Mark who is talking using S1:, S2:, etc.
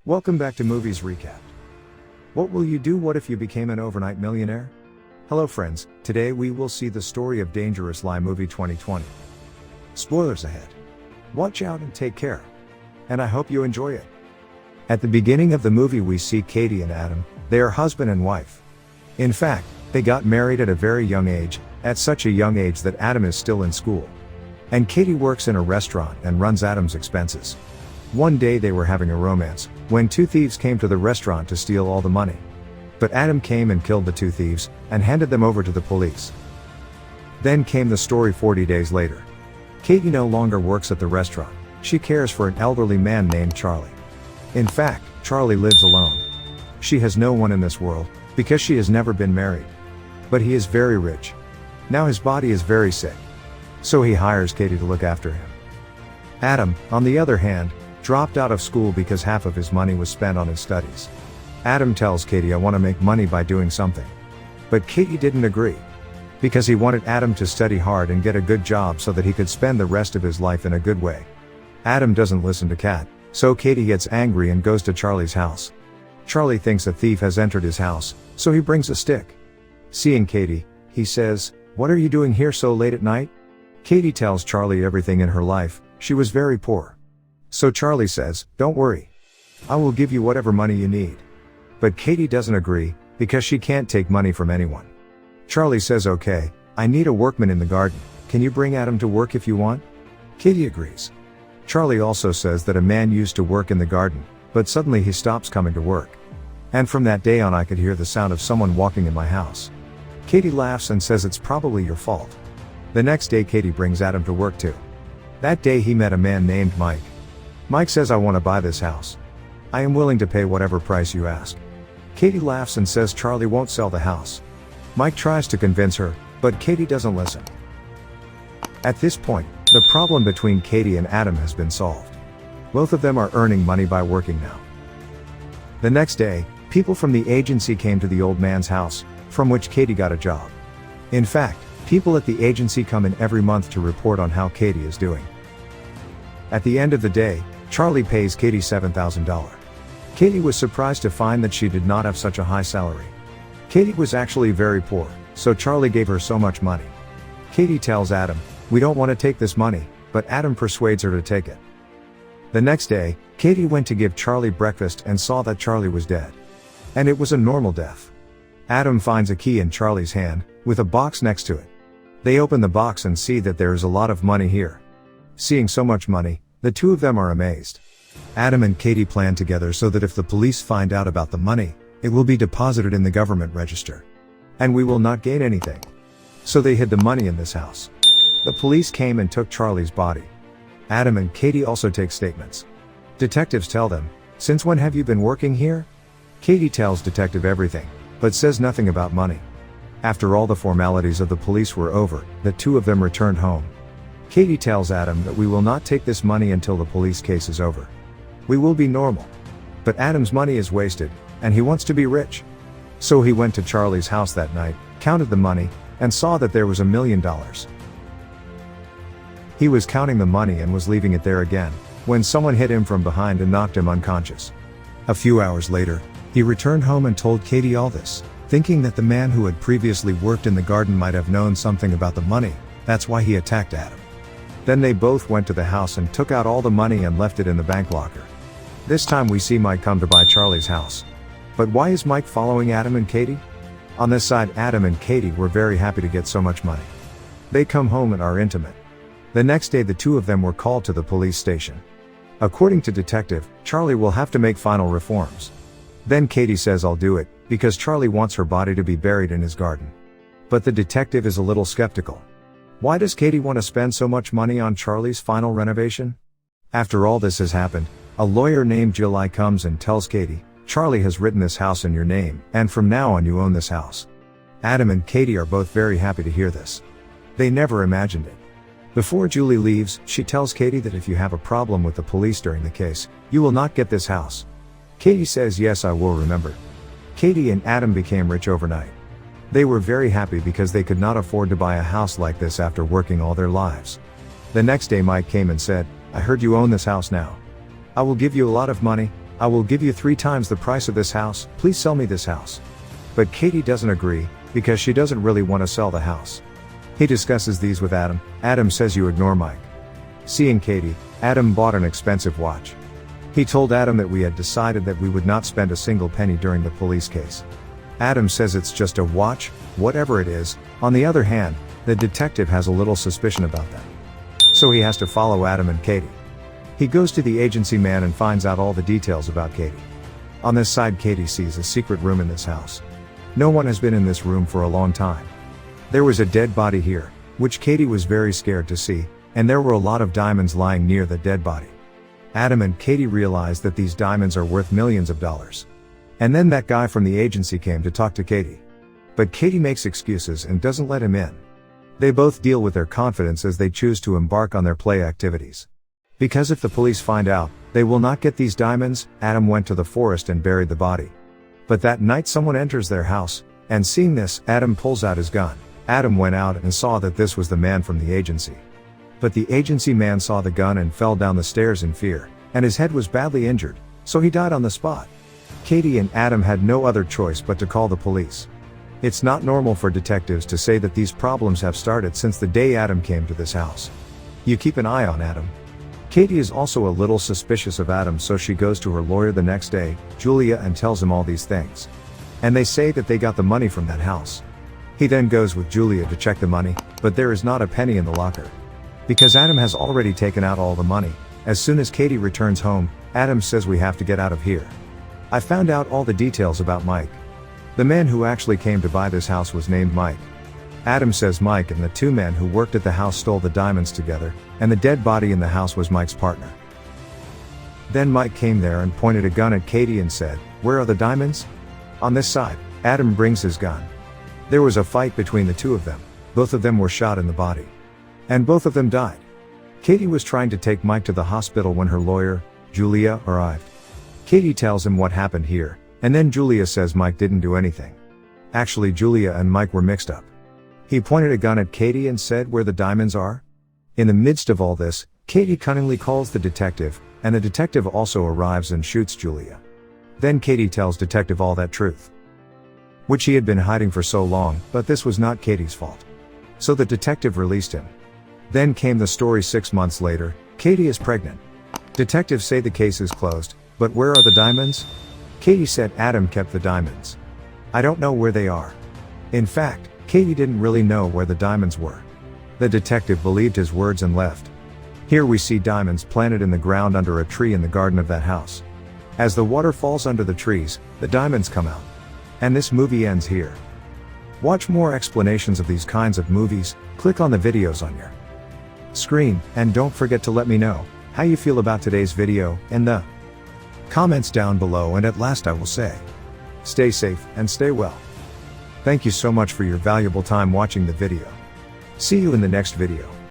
S1: Welcome back to Movies Recap. What will you do what if you became an overnight millionaire? Hello friends, today we will see the story of Dangerous Lie movie 2020. Spoilers ahead. Watch out and take care. And I hope you enjoy it. At the beginning of the movie we see Katie and Adam. They are husband and wife. In fact, they got married at a very young age, at such a young age that Adam is still in school. And Katie works in a restaurant and runs Adam's expenses. One day they were having a romance, when two thieves came to the restaurant to steal all the money. But Adam came and killed the two thieves, and handed them over to the police. Then came the story 40 days later. Katie no longer works at the restaurant, she cares for an elderly man named Charlie. In fact, Charlie lives alone. She has no one in this world, because she has never been married. But he is very rich. Now his body is very sick. So he hires Katie to look after him. Adam, on the other hand, dropped out of school because half of his money was spent on his studies. Adam tells Katie, I want to make money by doing something. But Katie didn't agree. Because he wanted Adam to study hard and get a good job so that he could spend the rest of his life in a good way. Adam doesn't listen to Kat, so Katie gets angry and goes to Charlie's house. Charlie thinks a thief has entered his house, so he brings a stick. Seeing Katie, he says, "What are you doing here so late at night?" Katie tells Charlie everything in her life. She was very poor. So Charlie says, "Don't worry. I will give you whatever money you need." But Katie doesn't agree, because she can't take money from anyone. Charlie says, "Okay, I need a workman in the garden. Can you bring Adam to work if you want?" Katie agrees. Charlie also says that a man used to work in the garden, but suddenly he stops coming to work. And from that day on I could hear the sound of someone walking in my house. Katie laughs and says it's probably your fault. The next day Katie brings Adam to work too. That day he met a man named Mike. Mike says, "I want to buy this house. I am willing to pay whatever price you ask." Katie laughs and says Charlie won't sell the house. Mike tries to convince her, but Katie doesn't listen. At this point, the problem between Katie and Adam has been solved. Both of them are earning money by working now. The next day, people from the agency came to the old man's house, from which Katie got a job. In fact, people at the agency come in every month to report on how Katie is doing. At the end of the day, Charlie pays Katie $7,000. Katie was surprised to find that she did not have such a high salary. Katie was actually very poor, so Charlie gave her so much money. Katie tells Adam, "We don't want to take this money," but Adam persuades her to take it. The next day, Katie went to give Charlie breakfast and saw that Charlie was dead. And it was a normal death. Adam finds a key in Charlie's hand, with a box next to it. They open the box and see that there is a lot of money here. Seeing so much money, the two of them are amazed. Adam and Katie plan together so that if the police find out about the money, it will be deposited in the government register. And we will not gain anything. So they hid the money in this house. The police came and took Charlie's body. Adam and Katie also take statements. Detectives tell them, "Since when have you been working here?" Katie tells detective everything, but says nothing about money. After all the formalities of the police were over, the two of them returned home. Katie tells Adam that we will not take this money until the police case is over. We will be normal. But Adam's money is wasted, and he wants to be rich. So he went to Charlie's house that night, counted the money, and saw that there was $1 million. He was counting the money and was leaving it there again, when someone hit him from behind and knocked him unconscious. A few hours later, he returned home and told Katie all this, thinking that the man who had previously worked in the garden might have known something about the money. That's why he attacked Adam. Then they both went to the house and took out all the money and left it in the bank locker. This time we see Mike come to buy Charlie's house. But why is Mike following Adam and Katie? On this side, Adam and Katie were very happy to get so much money. They come home and are intimate. The next day the two of them were called to the police station. According to detective, Charlie will have to make final reforms. Then Katie says, "I'll do it," because Charlie wants her body to be buried in his garden. But the detective is a little skeptical. Why does Katie want to spend so much money on Charlie's final renovation? After all this has happened, a lawyer named July comes and tells Katie, "Charlie has written this house in your name, and from now on you own this house." Adam and Katie are both very happy to hear this. They never imagined it. Before Julie leaves, she tells Katie that if you have a problem with the police during the case, you will not get this house. Katie says, "Yes, I will remember." Katie and Adam became rich overnight. They were very happy because they could not afford to buy a house like this after working all their lives. The next day Mike came and said, "I heard you own this house now. I will give you a lot of money. I will give you 3 times the price of this house, please sell me this house. But Katie doesn't agree, because she doesn't really want to sell the house. He discusses these with Adam. Adam says you ignore Mike. Seeing Katie, Adam bought an expensive watch. He told Adam that we had decided that we would not spend a single penny during the police case. Adam says it's just a watch, whatever it is. On the other hand, the detective has a little suspicion about them. So he has to follow Adam and Katie. He goes to the agency man and finds out all the details about Katie. On this side, Katie sees a secret room in this house. No one has been in this room for a long time. There was a dead body here, which Katie was very scared to see, and there were a lot of diamonds lying near the dead body. Adam and Katie realized that these diamonds are worth millions of dollars. And then that guy from the agency came to talk to Katie. But Katie makes excuses and doesn't let him in. They both deal with their confidence as they choose to embark on their play activities. Because if the police find out, they will not get these diamonds. Adam went to the forest and buried the body. But that night someone enters their house, and seeing this, Adam pulls out his gun. Adam went out and saw that this was the man from the agency. But the agency man saw the gun and fell down the stairs in fear, and his head was badly injured, so he died on the spot. Katie and Adam had no other choice but to call the police. It's not normal for detectives to say that these problems have started since the day Adam came to this house. You keep an eye on Adam. Katie is also a little suspicious of Adam, so she goes to her lawyer the next day, Julia, and tells him all these things. And they say that they got the money from that house. He then goes with Julia to check the money, but there is not a penny in the locker. Because Adam has already taken out all the money. As soon as Katie returns home, Adam says we have to get out of here. I found out all the details about Mike. The man who actually came to buy this house was named Mike. Adam says Mike and the 2 men who worked at the house stole the diamonds together, and the dead body in the house was Mike's partner. Then Mike came there and pointed a gun at Katie and said, "Where are the diamonds?" On this side, Adam brings his gun. There was a fight between the 2 of them. Both of them were shot in the body. And both of them died. Katie was trying to take Mike to the hospital when her lawyer, Julia, arrived. Katie tells him what happened here, and then Julia says Mike didn't do anything. Actually, Julia and Mike were mixed up. He pointed a gun at Katie and said where the diamonds are. In the midst of all this, Katie cunningly calls the detective, and the detective also arrives and shoots Julia. Then Katie tells detective all that truth, which he had been hiding for so long, but this was not Katie's fault. So the detective released him. Then came the story 6 months later. Katie is pregnant. Detectives say the case is closed, but where are the diamonds? Katie said Adam kept the diamonds. I don't know where they are. In fact, Katie didn't really know where the diamonds were. The detective believed his words and left. Here we see diamonds planted in the ground under a tree in the garden of that house. As the water falls under the trees, the diamonds come out. And this movie ends here. Watch more explanations of these kinds of movies. Click on the videos on your screen, and don't forget to let me know how you feel about today's video in the comments down below. And at last I will say, stay safe and stay well. Thank you so much for your valuable time watching the video. See you in the next video.